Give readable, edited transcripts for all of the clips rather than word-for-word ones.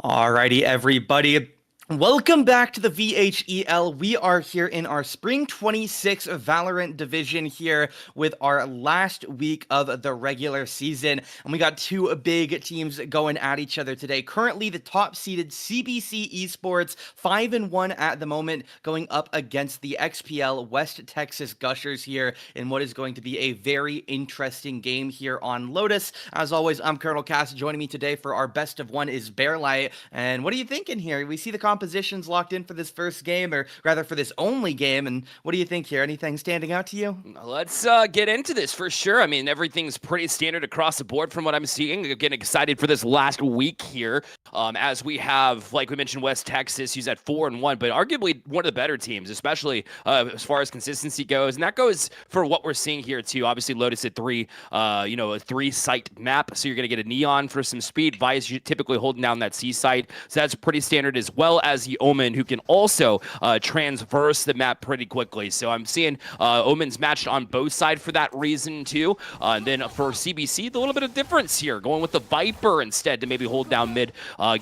Alrighty, everybody. Welcome back to the VHEL. We are here in our Spring 26 Valorant division here with our last week of the regular season. And we got two big teams going at each other today. Currently, the top-seeded CBC Esports, 5-1 at the moment, going up against the XPL-WTX Gushers here in what is going to be a very interesting game here on Lotus. As always, I'm Colonel Cass. Joining me today for our best of one is Bearlight. And what are you thinking here? We see the compositions locked in for this first game, or rather for this only game, and what do you think here? Anything standing out to you? Let's get into this for sure. I mean, everything's pretty standard across the board from what I'm seeing. I'm getting excited for this last week here, as we have, like we mentioned, West Texas, who's at 4-1, but arguably one of the better teams, especially as far as consistency goes, and that goes for what we're seeing here too. Obviously, Lotus at a 3-site map, so you're going to get a Neon for some speed. Vice typically holding down that C site, so that's pretty standard, as well as the Omen, who can also transverse the map pretty quickly. So I'm seeing Omen's matched on both sides for that reason too. And then for CBC, a little bit of difference here, going with the Viper instead to maybe hold down mid,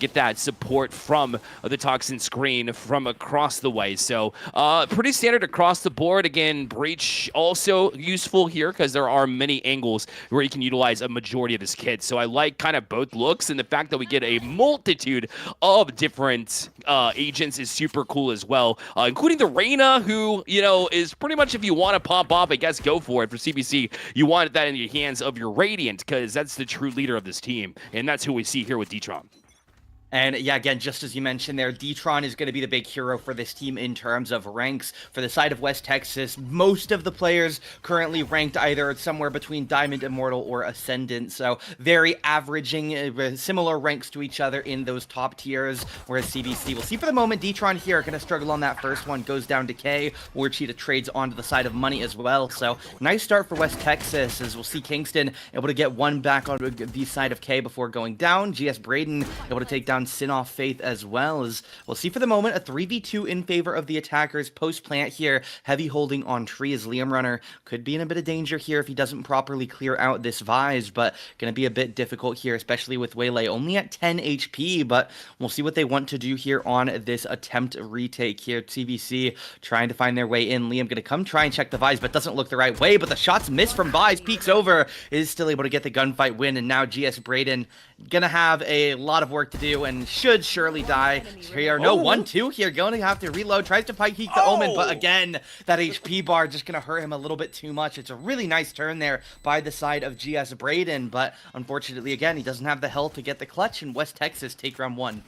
get that support from the Toxin screen from across the way. So pretty standard across the board. Again, Breach also useful here because there are many angles where you can utilize a majority of this kit. So I like kind of both looks, and the fact that we get a multitude of different agents is super cool as well, including the Reyna, who, is pretty much, if you want to pop off, I guess go for it. For CBC, you want that in the hands of your Radiant, because that's the true leader of this team, and that's who we see here with D-Tron. And yeah, again, just as you mentioned there, D-Tron is going to be the big hero for this team in terms of ranks. For the side of West Texas, most of the players currently ranked either somewhere between Diamond, Immortal, or Ascendant. So very averaging, similar ranks to each other in those top tiers. Whereas CBC, we'll see for the moment, D-Tron here going to struggle on that first one. Goes down to K. War Cheetah trades onto the side of Money as well. So nice start for West Texas, as we'll see Kingston able to get one back on the side of K before going down. GS Braden able to take down Sinoff Faith, as well as we'll see for the moment a 3v2 in favor of the attackers post plant here. Heavy holding on tree, as Liam Runner could be in a bit of danger here if he doesn't properly clear out this Vise, but going to be a bit difficult here, especially with Waylay only at 10 HP. But we'll see what they want to do here on this attempt retake here. CBC trying to find their way in. Liam going to come try and check the Vise, but doesn't look the right way. But the shots miss from Vise, peeks over, is still able to get the gunfight win, and now GS Braden gonna have a lot of work to do and should surely die here. No, 1-2 here, going to have to reload, tries to pike the Omen, but again, that HP bar just gonna hurt him a little bit too much. It's a really nice turn there by the side of GS Braden, but unfortunately, again, he doesn't have the health to get the clutch, and West Texas take round one.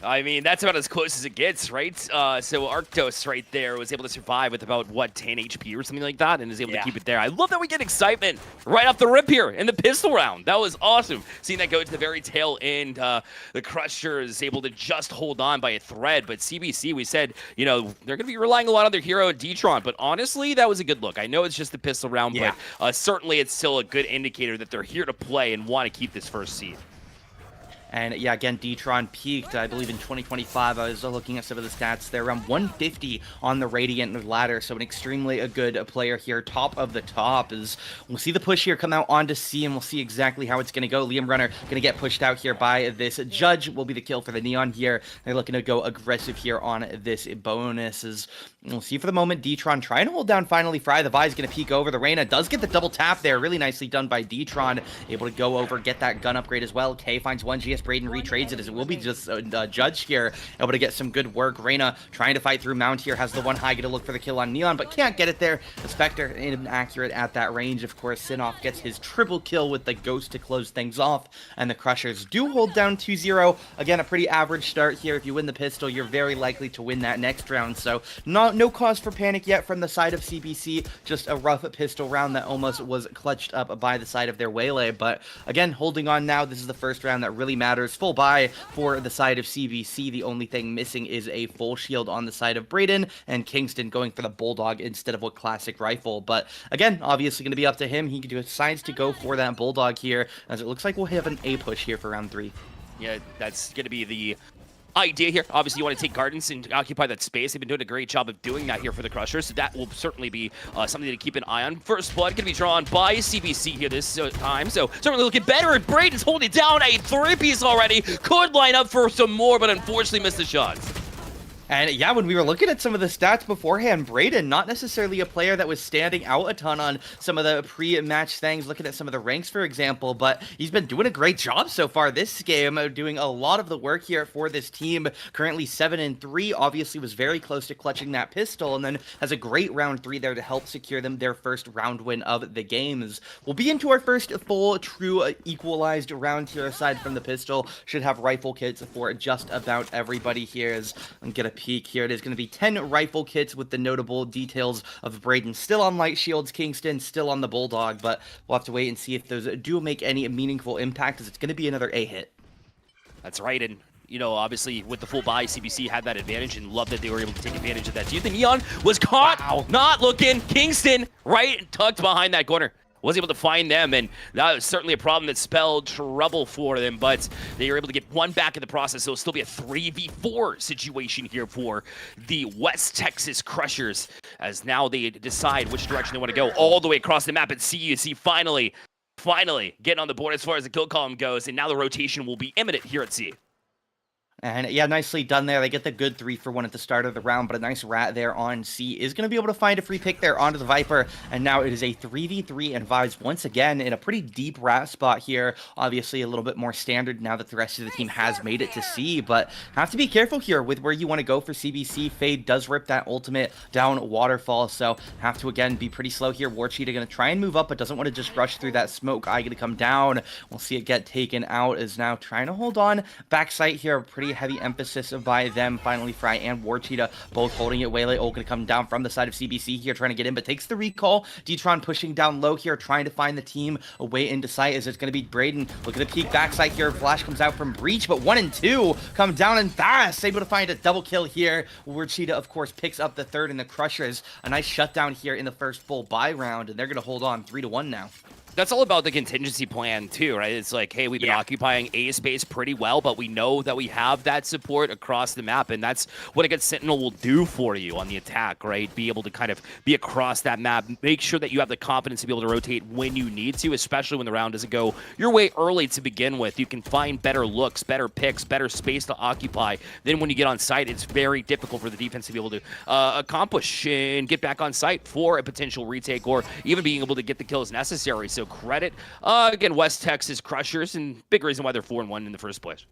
I mean, that's about as close as it gets, right? So Arctos right there was able to survive with about, 10 HP or something like that, and is able to keep it there. I love that we get excitement right off the rip here in the pistol round. That was awesome. Seeing that go to the very tail end, the Crusher is able to just hold on by a thread, but CBC, we said, they're going to be relying a lot on their hero, D-Tron, but honestly, that was a good look. I know it's just the pistol round, but certainly it's still a good indicator that they're here to play and want to keep this first seed. And yeah, again, D-Tron peaked, I believe, in 2025. I was looking at some of the stats. They're around 150 on the Radiant ladder, so an extremely good player here. Top of the top is, we'll see the push here come out onto C, and we'll see exactly how it's going to go. Liam Runner going to get pushed out here by this Judge. Will be the kill for the Neon here. They're looking to go aggressive here on this bonus. We'll see for the moment, D-Tron trying to hold down finally Fry. The Vi's going to peek over. The Reyna does get the double tap there. Really nicely done by D-Tron. Able to go over, get that gun upgrade as well. K finds one. GS Braden retrades it, as it will be just a Judge here. Able to get some good work. Reyna trying to fight through Mount here. Has the one high, going to look for the kill on Neon, but can't get it there. The Spectre inaccurate at that range. Of course, Sinoff gets his triple kill with the Ghost to close things off, and the Crushers do hold down 2-0. Again, a pretty average start here. If you win the pistol, you're very likely to win that next round, so no cause for panic yet from the side of CBC. Just a rough pistol round that almost was clutched up by the side of their Waylay, but again, holding on now. This is the first round that really matters. Full buy for the side of CBC. The only thing missing is a full shield on the side of Braden, and Kingston going for the Bulldog instead of a classic rifle. But again, obviously going to be up to him. He decides to go for that Bulldog here, as it looks like we'll have an A push here for round 3. Yeah, that's going to be the idea here. Obviously, you want to take gardens and occupy that space. They've been doing a great job of doing that here for the Crushers, so that will certainly be something to keep an eye on. First blood going to be drawn by CBC here this time, so certainly looking better, and Braden's holding it down a 3-piece already. Could line up for some more, but unfortunately missed the shots. And yeah, when we were looking at some of the stats beforehand, Braden, not necessarily a player that was standing out a ton on some of the pre-match things, looking at some of the ranks, for example, but he's been doing a great job so far this game, doing a lot of the work here for this team. Currently 7-3, obviously was very close to clutching that pistol, and then has a great round 3 there to help secure them their first round win of the games. We'll be into our first full, true, equalized round here aside from the pistol. Should have rifle kits for just about everybody here. As I'm gonna peek here. It is going to be 10 rifle kits with the notable details of Braden still on light shields, Kingston still on the Bulldog, but we'll have to wait and see if those do make any meaningful impact, as it's going to be another A hit. That's right, and you know, obviously with the full buy, CBC had that advantage and love that they were able to take advantage of that. Do you think Neon was caught? Wow. Not looking. Kingston right tucked behind that corner. Was able to find them, and that was certainly a problem that spelled trouble for them, but they were able to get one back in the process, so it'll still be a 3v4 situation here for the West Texas Crushers, as now they decide which direction they want to go all the way across the map, and CUC finally getting on the board as far as the kill column goes, and now the rotation will be imminent here at C. And yeah, nicely done there. They get the good 3-for-1 at the start of the round, but a nice rat there on C is going to be able to find a free pick there onto the Viper. And now it is a 3v3 and Vibes once again in a pretty deep rat spot here. Obviously a little bit more standard now that the rest of the team has made it to C, but have to be careful here with where you want to go for CBC. Fade does rip that ultimate down waterfall, so have to again be pretty slow here. War Cheetah going to try and move up, but doesn't want to just rush through that smoke. Eye going to come down. We'll see it get taken out. Is now trying to hold on. Backside here, pretty heavy emphasis by them. Finally, Fry and War Cheetah both holding it. Waylay going to come down from the side of CBC here, trying to get in, but takes the recall. D-Tron pushing down low here, trying to find the team away into sight, as it's going to be Braden. Look at the peek backside here. Flash comes out from Breach, but 1 and 2 come down and fast. Able to find a double kill here. War Cheetah, of course, picks up the third, and the Crushers a nice shutdown here in the first full buy round, and they're going to hold on 3-1 now. That's all about the contingency plan too, right? It's like, hey, we've been occupying A space pretty well, but we know that we have that support across the map, and that's what a good Sentinel will do for you on the attack, right? Be able to kind of be across that map, make sure that you have the confidence to be able to rotate when you need to, especially when the round doesn't go your way early to begin with. You can find better looks, better picks, better space to occupy. Then when you get on site, it's very difficult for the defense to be able to accomplish and get back on site for a potential retake, or even being able to get the kills necessary. So credit, again, West Texas Crushers, and big reason why they're 4-1 in the first place.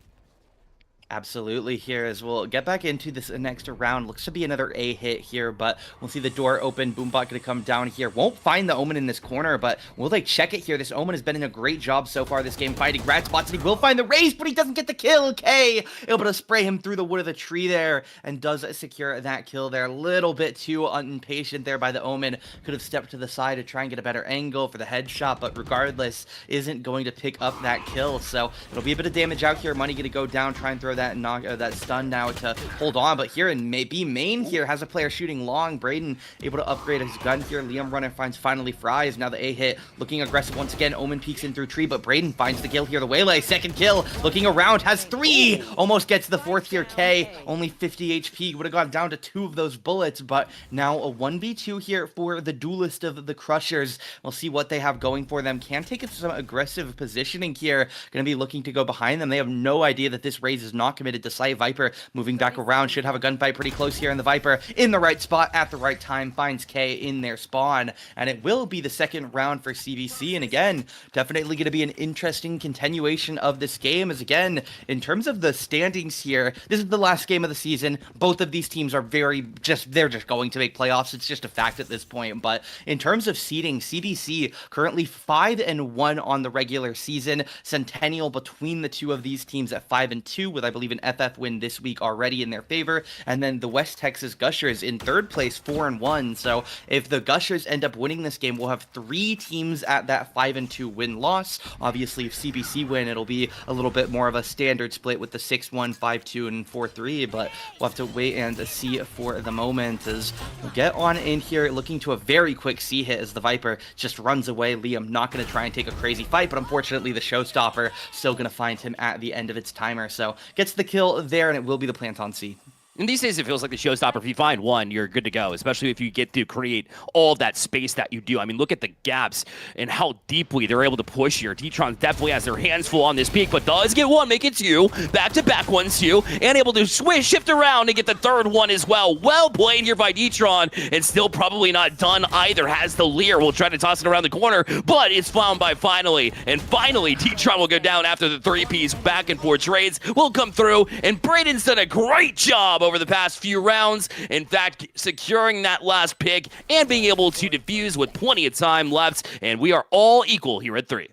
Absolutely, here as we'll get back into this next round. Looks to be another A hit here, but we'll see the door open. Boombot going to come down here. Won't find the Omen in this corner, but will they check it here? This Omen has been in a great job so far this game, fighting rat spots, and he will find the raise, but he doesn't get the kill. K able to spray him through the wood of the tree there, and does secure that kill there. A little bit too impatient there by the Omen. Could have stepped to the side to try and get a better angle for the headshot, but regardless, isn't going to pick up that kill. So it'll be a bit of damage out here. Money going to go down, try and throw that knock that stun now to hold on, but here in B main here has a player shooting long. Braden able to upgrade his gun here. Liam runner finds finally Fries. Now the A hit looking aggressive once again. Omen peeks in through tree, but Braden finds the kill here. The Waylay second kill, looking around, has 3, almost gets the 4th here. K only 50 HP, would have gone down to 2 of those bullets, but now a 1v2 here for the duelist of the Crushers. We'll see what they have going for them. Can take some aggressive positioning here. Going to be looking to go behind them. They have no idea that this raise is not committed to sight. Viper moving back around, should have a gunfight pretty close here, and the Viper in the right spot at the right time finds K in their spawn, and it will be the second round for CBC. And again, definitely going to be an interesting continuation of this game, as again, in terms of the standings here, this is the last game of the season. Both of these teams are they're just going to make playoffs. It's just a fact at this point. But in terms of seeding, CBC currently 5-1 on the regular season. Centennial between the two of these teams at 5-2, with I believe an FF win this week already in their favor, and then the West Texas Gushers in third place, 4-1. So if the Gushers end up winning this game, we'll have 3 teams at that 5-2 win-loss. Obviously, if CBC win, it'll be a little bit more of a standard split with the 6-1, 5-2, and 4-3, but we'll have to wait and see for the moment. As we'll get on in here, looking to a very quick C hit as the Viper just runs away. Liam not going to try and take a crazy fight, but unfortunately the showstopper still going to find him at the end of its timer. So gets gets the kill there, and it will be the plant on C. And these days, it feels like the showstopper. If you find one, you're good to go, especially if you get to create all that space that you do. I mean, look at the gaps and how deeply they're able to push here. D-Tron definitely has their hands full on this peak, but does get one, make it two. Back-to-back ones, too, and able to shift around and get the third one as well. Well played here by D-Tron, and still probably not done either. Has the Lear. Will try to toss it around the corner, but it's found by Finally. And finally, D-Tron will go down after the three-piece back and forth trades will come through, and Braden's done a great job over the past few rounds. In fact, securing that last pick and being able to defuse with plenty of time left. And we are all equal here at 3.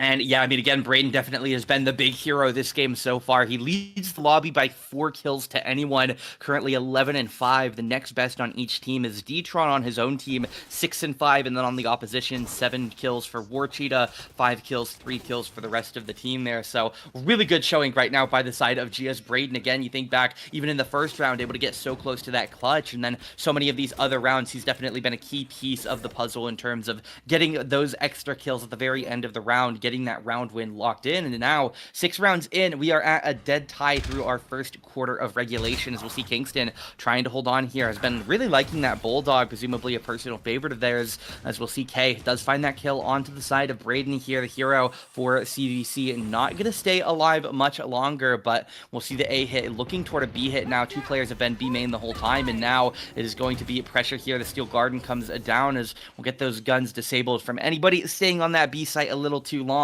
And yeah, I mean, again, Braden definitely has been the big hero this game so far. He leads the lobby by 4 kills to anyone, currently 11-5. The next best on each team is D-Tron on his own team, 6-5, and then on the opposition, 7 kills for War Cheetah, 5 kills, 3 kills for the rest of the team there. So really good showing right now by the side of GS Braden. Again, you think back, even in the first round, able to get so close to that clutch, and then so many of these other rounds, he's definitely been a key piece of the puzzle in terms of getting those extra kills at the very end of the round, getting that round win locked in. And now 6 rounds in, we are at a dead tie through our first quarter of regulation, as we'll see Kingston trying to hold on here. Has been really liking that Bulldog, presumably a personal favorite of theirs, as we'll see K does find that kill onto the side of Braden here, the hero for CBC. Not gonna stay alive much longer, but we'll see the A hit looking toward a B hit now. 2 players have been B main the whole time, and now it is going to be pressure here. The Steel Garden comes down, as we'll get those guns disabled from anybody staying on that B site a little too long,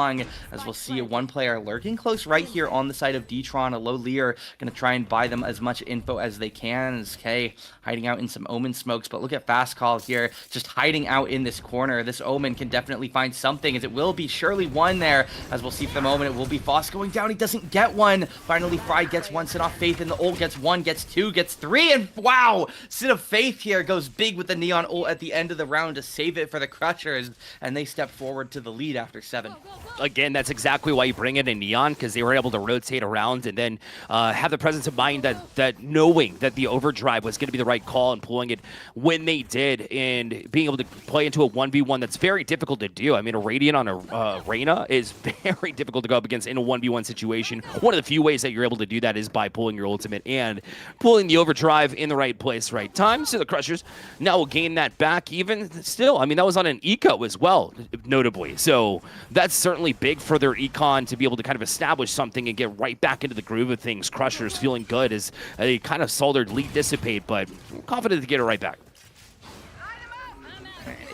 as we'll see one player lurking close right here on the side of D-Tron, a low Lear, gonna try and buy them as much info as they can, as K hiding out in some Omen smokes. But look at Fast Call here, just hiding out in this corner. This Omen can definitely find something, as it will be surely one there, as we'll see for the moment. It will be Foss going down. He doesn't get one. Finally, Fry gets one. Sit off Faith in the ult, gets 1, gets 2, gets 3, and wow! Sit of Faith here goes big with the Neon ult at the end of the round to save it for the Crushers, and they step forward to the lead after 7. Again, that's exactly why you bring in a Neon, because they were able to rotate around and then have the presence of mind that knowing that the overdrive was going to be the right call and pulling it when they did, and being able to play into a 1v1 that's very difficult to do. I mean, a Radiant on a Reyna is very difficult to go up against in a 1v1 situation. One of the few ways that you're able to do that is by pulling your ultimate and pulling the overdrive in the right place, right time. So the Crushers now will gain that back even still. I mean, that was on an eco as well, notably. So that's certainly big for their econ to be able to kind of establish something and get right back into the groove of things. Crushers feeling good as they kind of saw their lead dissipate, but confident to get it right back.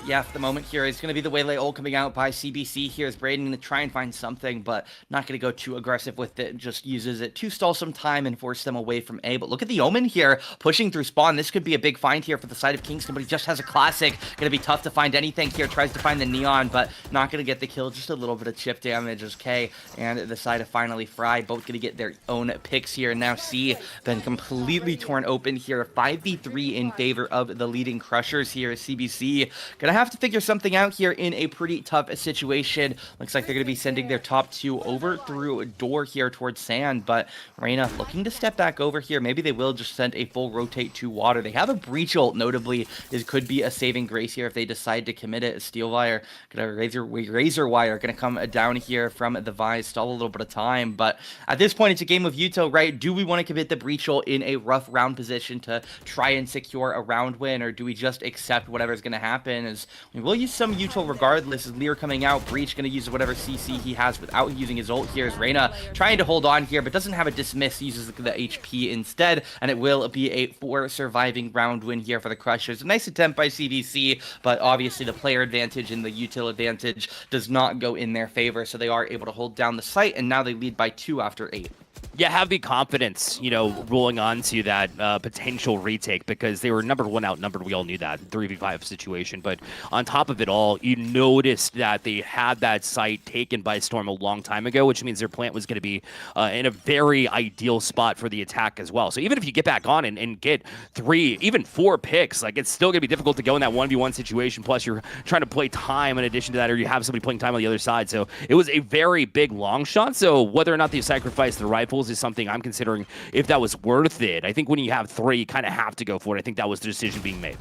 Yeah, for the moment here, it's going to be the Waylay ult coming out by CBC here, as Braden going to try and find something, but not going to go too aggressive with it. Just uses it to stall some time and force them away from A. But look at the Omen here, pushing through spawn. This could be a big find here for the side of Kingston, but he just has a classic. Going to be tough to find anything here. Tries to find the Neon, but not going to get the kill. Just a little bit of chip damage as K and the side of Finally Fry both going to get their own picks here. Now C been completely torn open here. 5v3 in favor of the leading Crushers here. CBC going to have to figure something out here in a pretty tough situation. Looks like they're going to be sending their top 2 over through a door here towards Sand, but Reyna looking to step back over here. Maybe they will just send a full rotate to water. They have a breach ult, notably. This could be a saving grace here if they decide to commit it. Steel Wire, Razor Wire going to come down here from the Vise, stall a little bit of time, but at this point it's a game of Yuto, right? Do we want to commit the breach ult in a rough round position to try and secure a round win, or do we just accept whatever's going to happen? As we will use some util regardless, as Lear coming out. Breach going to use whatever CC he has without using his ult here, as Reyna trying to hold on here, but doesn't have a dismiss, uses the HP instead, and it will be a 4 surviving round win here for the Crushers. A nice attempt by CBC, but obviously the player advantage and the util advantage does not go in their favor, so they are able to hold down the site, and now they lead by 2 after 8. Yeah, have the confidence, rolling on to that potential retake, because they were number 1 outnumbered. We all knew that, 3v5 situation. But on top of it all, you noticed that they had that site taken by storm a long time ago, which means their plant was going to be in a very ideal spot for the attack as well. So even if you get back on and get 3, even 4 picks, like, it's still going to be difficult to go in that 1v1 situation. Plus, you're trying to play time in addition to that, or you have somebody playing time on the other side. So it was a very big long shot. So whether or not they sacrifice the rifles is something I'm considering if that was worth it. I think when you have 3, you kind of have to go for it. I think that was the decision being made.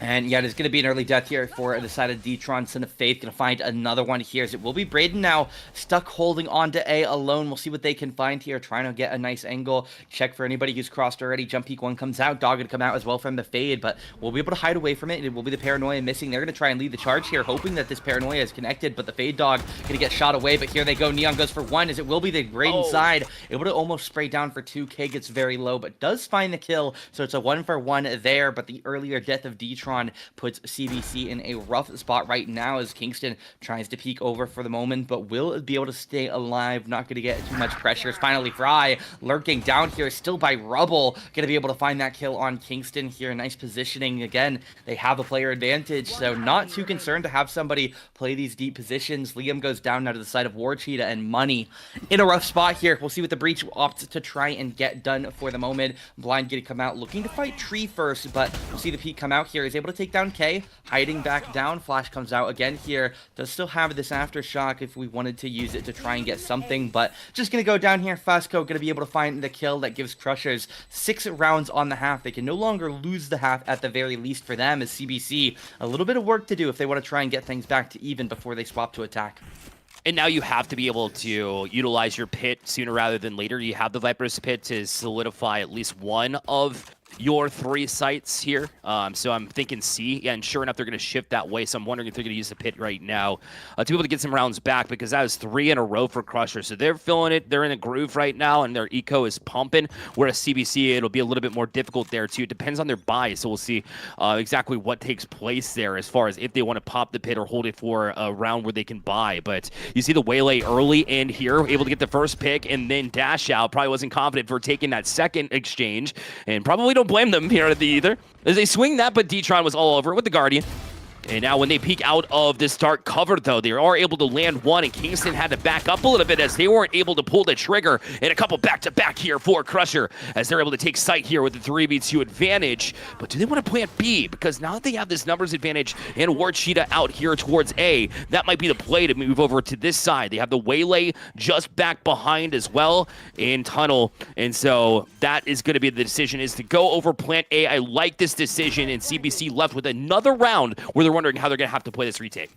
And yeah, there's going to be an early death here for the side of Detron. Son of Faith going to find another one here. As it will be Braden now stuck holding on to A alone. We'll see what they can find here. Trying to get a nice angle. Check for anybody who's crossed already. Jump peek one comes out. Dog going to come out as well from the fade. But we'll be able to hide away from it. It will be the Paranoia missing. They're going to try and lead the charge here, hoping that this Paranoia is connected. But the fade dog going to get shot away. But here they go. Neon goes for one, as it will be the Braden side. Able to almost spray down for 2K. Gets very low, but does find the kill. So it's a 1-for-1 there. But the earlier death of Detron puts CBC in a rough spot right now, as Kingston tries to peek over for the moment, but will be able to stay alive. Not going to get too much pressure. It's finally Fry lurking down here, still by Rubble. Going to be able to find that kill on Kingston here. Nice positioning. Again, they have a player advantage, so not too concerned to have somebody play these deep positions. Liam goes down now to the side of War Cheetah, and Money in a rough spot here. We'll see what the Breach opts to try and get done for the moment. Blind going to come out looking to fight Tree first, but we'll see the peek come out here. He's able to take down K, hiding back down. Flash comes out again here. Does still have this aftershock if we wanted to use it to try and get something, but just gonna go down here. Fasco gonna be able to find the kill that gives Crushers 6 rounds on the half. They can no longer lose the half at the very least for them, as CBC a little bit of work to do if they want to try and get things back to even before they swap to attack. And now you have to be able to utilize your pit sooner rather than later. You have the Viper's pit to solidify at least one of your 3 sites here. So I'm thinking C. Yeah, and sure enough, they're going to shift that way. So I'm wondering if they're going to use the pit right now to be able to get some rounds back, because that was 3 in a row for Crusher. So they're feeling it. They're in a groove right now, and their eco is pumping. Whereas CBC, it'll be a little bit more difficult there too. It depends on their buy. So we'll see exactly what takes place there as far as if they want to pop the pit or hold it for a round where they can buy. But you see the Waylay early in here, able to get the first pick, and then dash out. Probably wasn't confident for taking that second exchange, and probably don't blame them here either, as they swing that, but Detron was all over it with the Guardian. And now when they peek out of this dark cover, though, they are able to land one, and Kingston had to back up a little bit as they weren't able to pull the trigger. And a couple back-to-back here for Crusher, as they're able to take sight here with the 3v2 advantage. But do they want to plant B? Because now that they have this numbers advantage and War Cheetah out here towards A, that might be the play to move over to this side. They have the Waylay just back behind as well in tunnel. And so that is going to be the decision, is to go over plant A. I like this decision, and CBC left with another round where they're wondering how they're going to have to play this retake.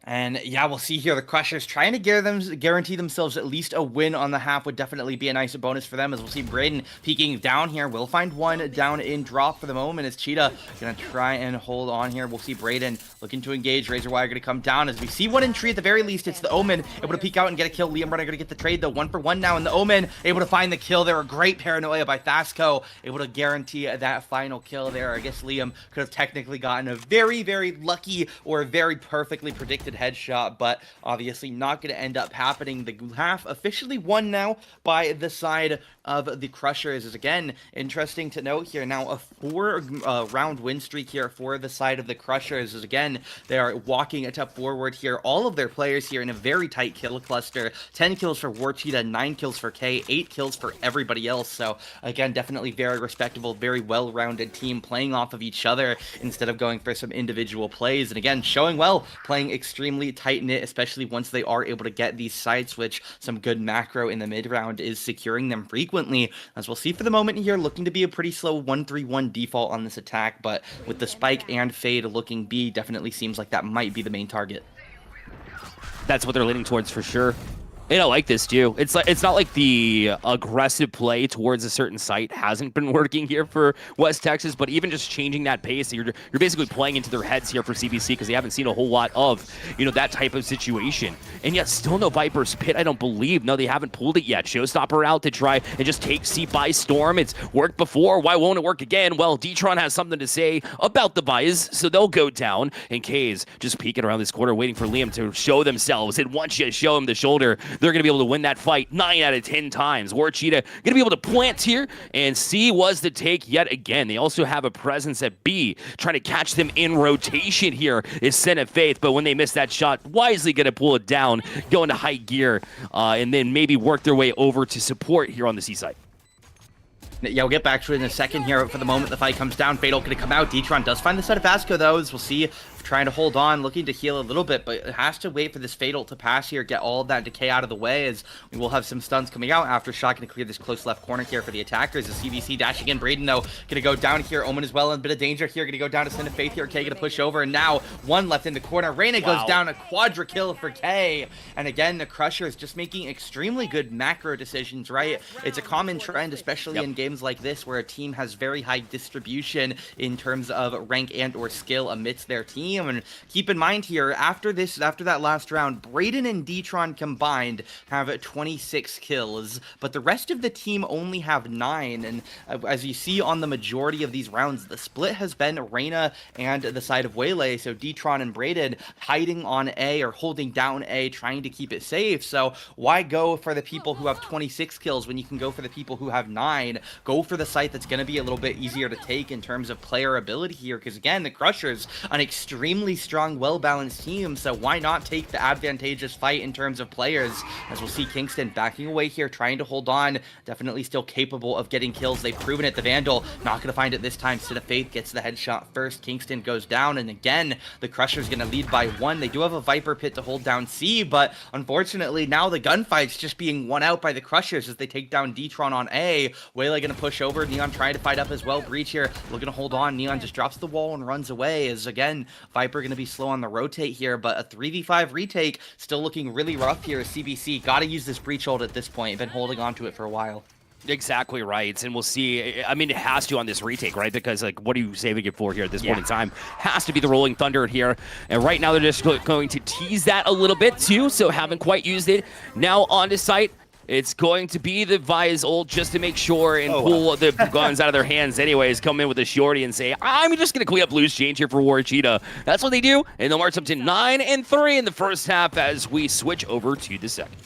And yeah, we'll see here. The Crushers trying to guarantee themselves at least a win on the half would definitely be a nice bonus for them, as we'll see Braden peeking down here. We'll find one down in drop for the moment, as Cheetah going to try and hold on here. We'll see Braden looking to engage. Razor Wire going to come down, as we see one in tree at the very least. It's the Omen able to peek out and get a kill. Liam Runner going to get the trade though. 1-for-1 now, and the Omen able to find the kill there. A great paranoia by Thasco, able to guarantee that final kill there. I guess Liam could have technically gotten a very, very lucky or very perfectly predicted headshot, but obviously not going to end up happening. The half officially won now by the side of the Crushers. Is again interesting to note here. Now a 4-round win streak here for the side of the Crushers. Is again, they are walking a step forward here. All of their players here in a very tight kill cluster. 10 kills for War Cheetah, 9 kills for K, 8 kills for everybody else. So again, definitely very respectable, very well-rounded team playing off of each other instead of going for some individual plays. And again, showing well, playing extremely tight-knit, especially once they are able to get these sites, which some good macro in the mid-round is securing them frequently. As we'll see for the moment here, looking to be a pretty slow 1-3-1 default on this attack, but with the spike and fade looking B, definitely seems like that might be the main target. That's what they're leaning towards for sure. And I like this too. It's not like the aggressive play towards a certain site hasn't been working here for West Texas, but even just changing that pace, you're basically playing into their heads here for CBC, because they haven't seen a whole lot of, that type of situation. And yet still no Viper's Pit, I don't believe. No, they haven't pulled it yet. Showstopper out to try and just take C by storm. It's worked before. Why won't it work again? Well, Detron has something to say about the buys, so they'll go down. And K's just peeking around this corner, waiting for Liam to show themselves. And once you show him the shoulder, they're going to be able to win that fight 9 out of 10 times. War Cheetah going to be able to plant here, and C was the take yet again. They also have a presence at B, trying to catch them in rotation here is Son of Faith, but when they miss that shot, wisely going to pull it down, go into high gear, and then maybe work their way over to support here on the C side. Yeah, we'll get back to it in a second here. For the moment, the fight comes down. Fatal going to come out. Detron does find the set of Vasco, though, as we'll see trying to hold on, looking to heal a little bit, but it has to wait for this Fatal to pass here, get all of that decay out of the way, as we will have some stuns coming out after Shot going to clear this close left corner here for the attackers. The CBC dashing in. Braden, though, going to go down here. Omen as well in a bit of danger here. Going to go down to Sin of Faith here. K going to push over, and now one left in the corner. Reyna goes down, a quadra kill for K. And again, the Crushers just making extremely good macro decisions, right? It's a common trend, especially in games like this, where a team has very high distribution in terms of rank and or skill amidst their team. And keep in mind here, after that last round, Braden and D-Tron combined have 26 kills, but the rest of the team only have 9. And as you see on the majority of these rounds, the split has been Reyna and the side of Waylay. So D-Tron and Braden hiding on A or holding down A, trying to keep it safe. So why go for the people who have 26 kills when you can go for the people who have 9? Go for the site that's going to be a little bit easier to take in terms of player ability here, because again, the Crushers, an extremely strong, well-balanced team, so why not take the advantageous fight in terms of players? As we'll see Kingston backing away here, trying to hold on, definitely still capable of getting kills. They've proven it. The Vandal not going to find it this time. Sin of Faith gets the headshot first. Kingston goes down, and again, the Crushers going to lead by 1. They do have a Viper Pit to hold down C, but unfortunately, now the gunfight's just being won out by the Crushers as they take down D-Tron on A. Waylay going to push over. Neon trying to fight up as well. Breach here, looking to hold on. Neon just drops the wall and runs away, as again, Viper going to be slow on the rotate here, but a 3v5 retake still looking really rough here. CBC got to use this breach hold at this point. Been holding on to it for a while. Exactly right, and we'll see. I mean, it has to on this retake, right? Because, like, what are you saving it for here at this point in time? Has to be the Rolling Thunder here, and right now they're just going to tease that a little bit too, so haven't quite used it. Now on to site. It's going to be the Vi's ult just to make sure and pull the guns out of their hands anyways, come in with a shorty and say, I'm just going to clean up loose change here for War Cheetah. That's what they do, and they'll march up to 9-3 in the first half as we switch over to the second.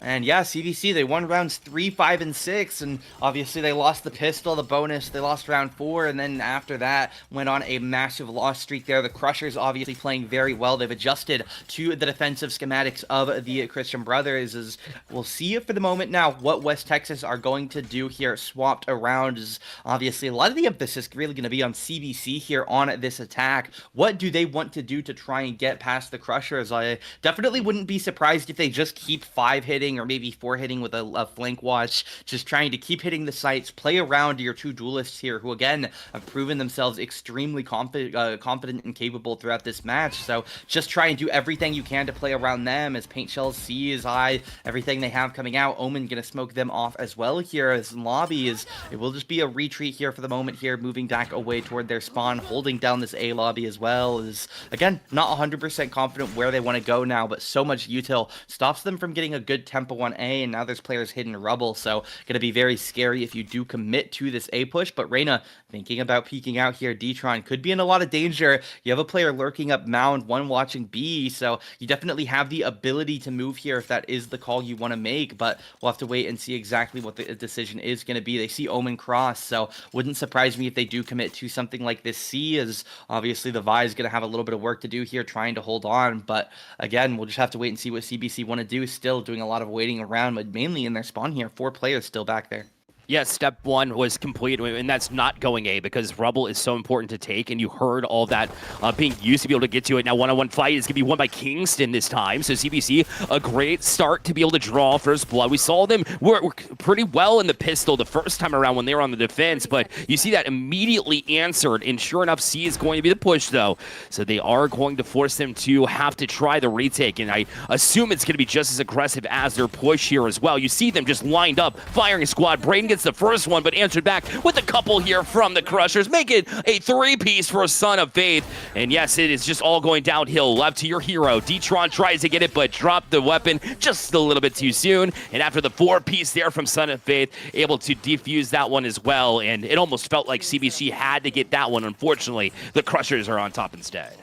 And yeah, CBC, they won rounds 3, 5, and 6, and obviously they lost the pistol, the bonus, they lost round 4, and then after that went on a massive loss streak there. The Crushers obviously playing very well. They've adjusted to the defensive schematics of the Christian Brothers. As we'll see for the moment now what West Texas are going to do here, swapped around. Is obviously a lot of the emphasis really going to be on CBC here on this attack. What do they want to do to try and get past the Crushers? I definitely wouldn't be surprised if they just keep 5 hitting or maybe 4 hitting with a flank watch, just trying to keep hitting the sites, play around your 2 duelists here, who again have proven themselves extremely confident and capable throughout this match. So just try and do everything you can to play around them, as Paint Shells, C is high, everything they have coming out. Omen gonna smoke them off as well here, as lobby is, it will just be a retreat here for the moment here, moving back away toward their spawn, holding down this A lobby as well. Is again not 100% confident where they want to go now, but so much util stops them from getting a good tempo on A, and now there's players hidden rubble, so gonna be very scary if you do commit to this A push. But Reyna thinking about peeking out here. D-Tron could be in a lot of danger. You have a player lurking up mound, one watching B, so you definitely have the ability to move here if that is the call you want to make, but we'll have to wait and see exactly what the decision is going to be. They see Omen cross, so wouldn't surprise me if they do commit to something like this C, as obviously the Vi is going to have a little bit of work to do here trying to hold on. But again, we'll just have to wait and see what CBC want to do. Still doing a lot of waiting around, but mainly in their spawn here. 4 players still back there. Yeah, step 1 was complete, and that's not going A, because Rubble is so important to take, and you heard all that being used to be able to get to it. Now, one-on-one fight is going to be won by Kingston this time, so CBC, a great start to be able to draw first blood. We saw them work pretty well in the pistol the first time around when they were on the defense, but you see that immediately answered, and sure enough, C is going to be the push, though. So they are going to force them to have to try the retake, and I assume it's going to be just as aggressive as their push here as well. You see them just lined up, firing squad. Braden gets the first one, but answered back with a couple here from the Crushers. Make it a 3-piece for Son of Faith. And yes, it is just all going downhill. Left to your hero. D-Tron tries to get it, but dropped the weapon just a little bit too soon. And after the 4-piece there from Son of Faith, able to defuse that one as well. And it almost felt like CBC had to get that one. Unfortunately, the Crushers are on top instead.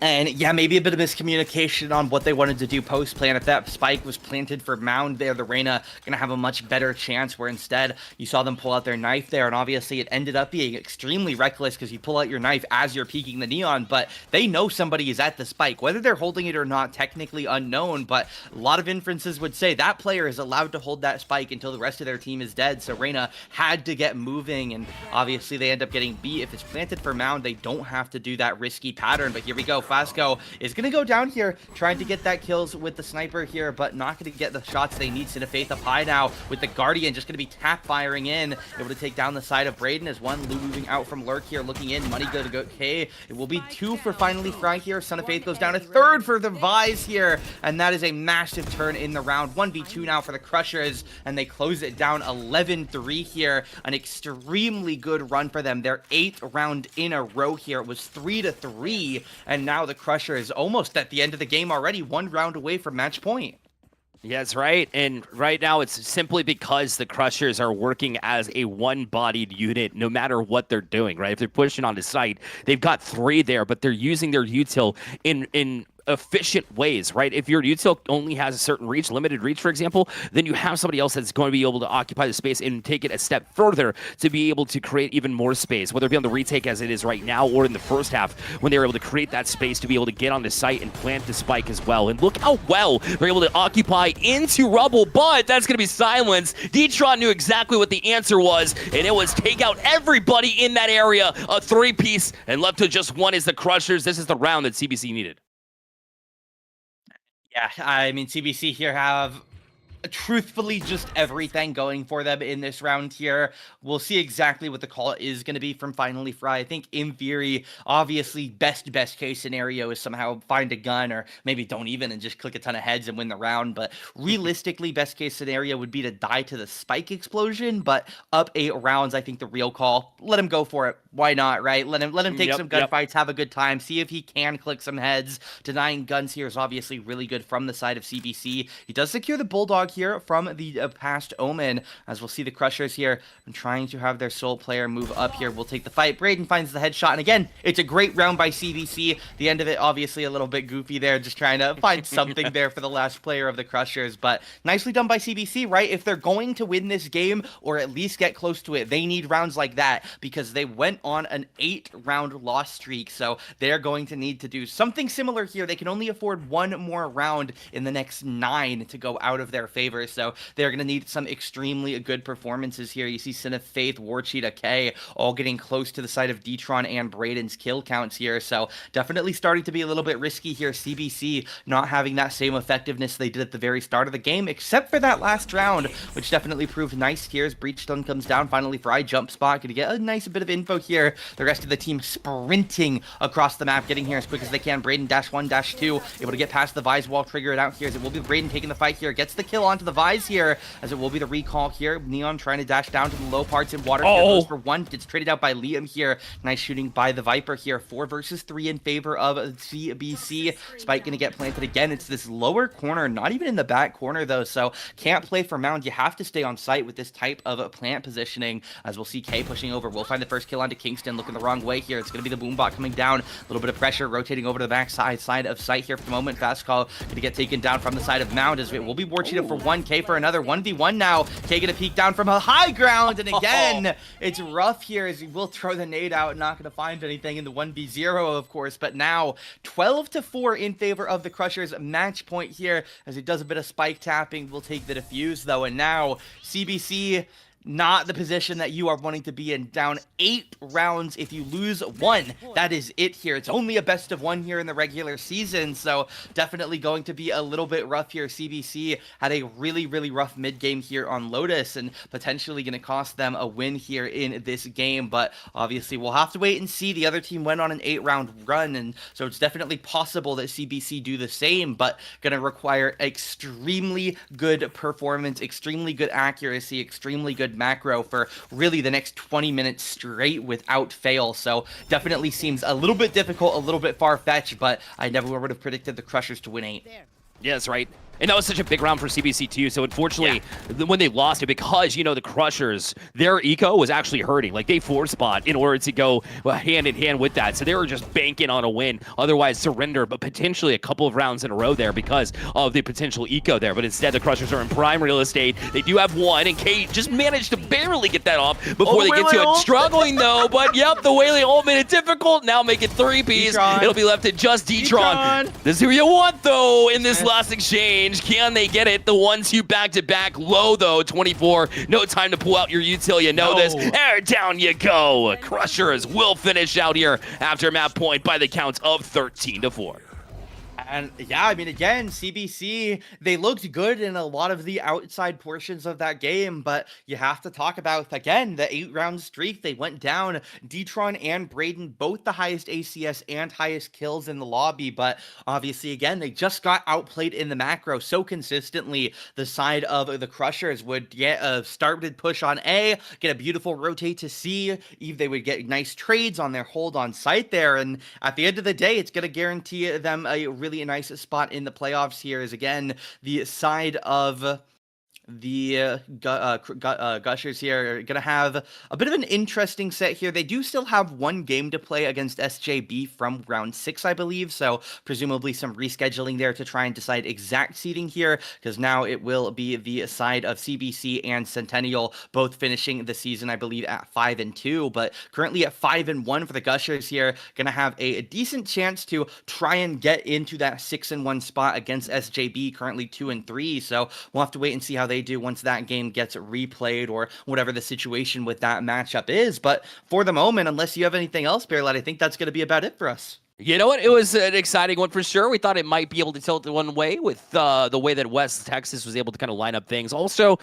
And yeah, maybe a bit of miscommunication on what they wanted to do post-plan. If that spike was planted for Mound there, the Reyna gonna have a much better chance, where instead you saw them pull out their knife there, and obviously it ended up being extremely reckless because you pull out your knife as you're peeking the Neon, but they know somebody is at the spike. Whether they're holding it or not, technically unknown, but a lot of inferences would say that player is allowed to hold that spike until the rest of their team is dead, so Reyna had to get moving, and obviously they end up getting beat. If it's planted for Mound, they don't have to do that risky pattern, but here we go. Fasco is going to go down here, trying to get that kills with the sniper here, but not going to get the shots they need. Cinefaith up high now with the Guardian, just going to be tap firing in, able to take down the side of Braden as one. Lou moving out from Lurk here, looking in. Money go to go K. It will be 2 for finally Fry here. Son of Faith goes down, a 3rd for the Vise here, and that is a massive turn in the round. 1v2 now for the Crushers, and they close it down 11-3 here. An extremely good run for them. Their 8th round in a row here. It was 3-3, and now the Crusher is almost at the end of the game already, 1 round away from match point. Yeah, that's right. And right now it's simply because the Crushers are working as a one-bodied unit no matter what they're doing, right? If they're pushing onto site, they've got 3 there, but they're using their util in efficient ways, right? If your util only has a certain reach, limited reach, for example, then you have somebody else that's going to be able to occupy the space and take it a step further to be able to create even more space, whether it be on the retake as it is right now or in the first half when they were able to create that space to be able to get on the site and plant the spike as well. And look how well they're able to occupy into rubble, but that's going to be silenced. D-Tron knew exactly what the answer was, and it was take out everybody in that area, a 3-piece, and left to just 1 is the Crushers. This is the round that CBC needed. Yeah, I mean, CBC here have truthfully just everything going for them in this round here. We'll see exactly what the call is going to be from Finally Fry. I think in theory, obviously best case scenario is somehow find a gun, or maybe don't even and just click a ton of heads and win the round. But realistically, best case scenario would be to die to the spike explosion. But up 8 rounds, I think the real call, let him go for it. Why not, right? Let him take some gunfights, have a good time, see if he can click some heads. Denying guns here is obviously really good from the side of CBC. He does secure the Bulldog here from the past Omen, as we'll see the Crushers here trying to have their sole player move up here. We'll take the fight. Braden finds the headshot, and again, it's a great round by CBC. The end of it, obviously, a little bit goofy there, just trying to find something there for the last player of the Crushers, but nicely done by CBC, right? If they're going to win this game, or at least get close to it, they need rounds like that, because they went on an 8-round loss streak, so they're going to need to do something similar here. They can only afford 1 more round in the next 9 to go out of their favor, so they're going to need some extremely good performances here. You see Cinefaith, Warcheetah, K all getting close to the side of D-Tron and Braden's kill counts here, so definitely starting to be a little bit risky here. CBC not having that same effectiveness they did at the very start of the game, except for that last round, which definitely proved nice here as Breachstone comes down. Finally, Fry jump spot, going to get a nice bit of info here. The rest of the team sprinting across the map, getting here as quick as they can. Braden -1, -2, able to get past the Vise wall, trigger it out here, as it will be Braden taking the fight here, gets the kill onto the Vise here, as it will be the recall here. Neon trying to dash down to the low parts in water. Goes for 1, gets traded out by Liam here. Nice shooting by the Viper here. 4 versus 3 in favor of CBC. Spike gonna get planted again. It's this lower corner, not even in the back corner though, so can't play for Mound. You have to stay on site with this type of plant positioning, as we'll see K pushing over. We'll find the first kill onto Kingston, looking the wrong way here. It's gonna be the Boombot coming down. A little bit of pressure, rotating over to the back side of site here for the moment. Fast call gonna get taken down from the side of Mound, as it will be Warcheetah for 1, K for another. 1v1 now. K gonna peek down from a high ground, and again, it's rough here as he will throw the nade out. Not gonna find anything in the 1v0, of course, but now 12-4 in favor of the Crushers. Match point here, as he does a bit of spike tapping. We'll take the defuse though, and now CBC not the position that you are wanting to be in. Down 8 rounds. If you lose 1, that is it here. It's only a best of 1 here in the regular season, so definitely going to be a little bit rough here. CBC had a really rough mid game here on Lotus, and potentially going to cost them a win here in this game, but obviously we'll have to wait and see. The other team went on an 8-round run, and so it's definitely possible that CBC do the same, but going to require extremely good performance, extremely good accuracy, extremely good macro for really the next 20 minutes straight without fail. So definitely seems a little bit difficult, a little bit far-fetched, but I never would have predicted the Crushers to win 8. Yeah, that's right. And that was such a big round for CBC too. So unfortunately, when they lost it, because, you know, the Crushers, their eco was actually hurting. Like, they force spot in order to go hand in hand with that. So they were just banking on a win, otherwise surrender, but potentially a couple of rounds in a row there because of the potential eco there. But instead, the Crushers are in prime real estate. They do have one, and Kate just managed to barely get that off before they get to it. Struggling though, but yep, the Whaley ult made it difficult. Now make it 3-piece. It'll be left to just D-Tron. This is who you want though in this last exchange. Can they get it? The 1-2 back-to-back. Low though, 24. No time to pull out your util. You know this. Air down you go. Crushers will finish out here after map point by the count of 13-4. And yeah, I mean, again, CBC, they looked good in a lot of the outside portions of that game, but you have to talk about, again, the 8-round streak. They went down. D-Tron and Braden, both the highest ACS and highest kills in the lobby, but obviously, again, they just got outplayed in the macro so consistently. The side of the Crushers would get a started push on A, get a beautiful rotate to C. They would get nice trades on their hold on site there, and at the end of the day, it's going to guarantee them a really nice spot in the playoffs here. Is again the side of the Gushers here are going to have a bit of an interesting set here. They do still have one game to play against SJB from round 6, I believe, so presumably some rescheduling there to try and decide exact seeding here, because now it will be the side of CBC and Centennial both finishing the season, I believe, at 5-2, but currently at 5-1 for the Gushers here. Going to have a decent chance to try and get into that 6-1 spot against SJB, currently 2-3, so we'll have to wait and see how they do once that game gets replayed or whatever the situation with that matchup is. But for the moment, unless you have anything else, Bearlet, I think that's going to be about it for us. You know what? It was an exciting one for sure. We thought it might be able to tilt one way with the way that West Texas was able to kind of line up things. Also,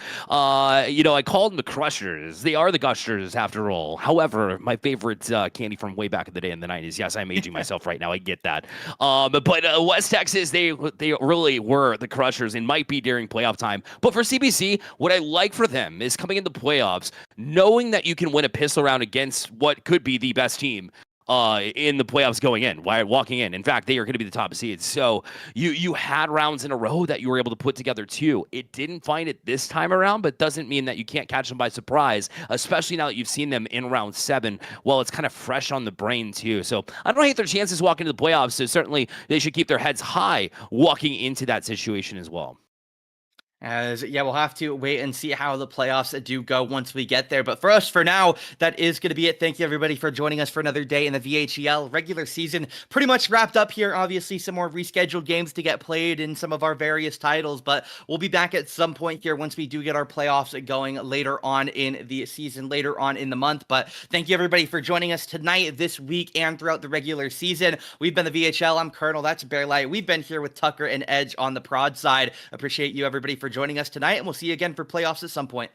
you know, I called them the Crushers. They are the Gushers after all. However, my favorite candy from way back in the day in the 90s. Yes, I'm aging myself right now. I get that. But West Texas, they really were the Crushers and might be during playoff time. But for CBC, what I like for them is coming into the playoffs, knowing that you can win a pistol round against what could be the best team in the playoffs going in, walking in. In fact, they are going to be the top seeds. So you had rounds in a row that you were able to put together too. It didn't find it this time around, but doesn't mean that you can't catch them by surprise, especially now that you've seen them in round 7. Well, it's kind of fresh on the brain too. So I don't hate their chances walking into the playoffs. So certainly they should keep their heads high walking into that situation as well. Yeah, we'll have to wait and see how the playoffs do go once we get there. But for us, for now, that is going to be it. Thank you, everybody, for joining us for another day in the VHEL regular season. Pretty much wrapped up here. Obviously, some more rescheduled games to get played in some of our various titles. But we'll be back at some point here once we do get our playoffs going later on in the season, later on in the month. But thank you, everybody, for joining us tonight, this week, and throughout the regular season. We've been the VHL. I'm Colonel. That's Bearlight. We've been here with Tucker and Edge on the prod side. Appreciate you, everybody, for joining us tonight, and we'll see you again for playoffs at some point.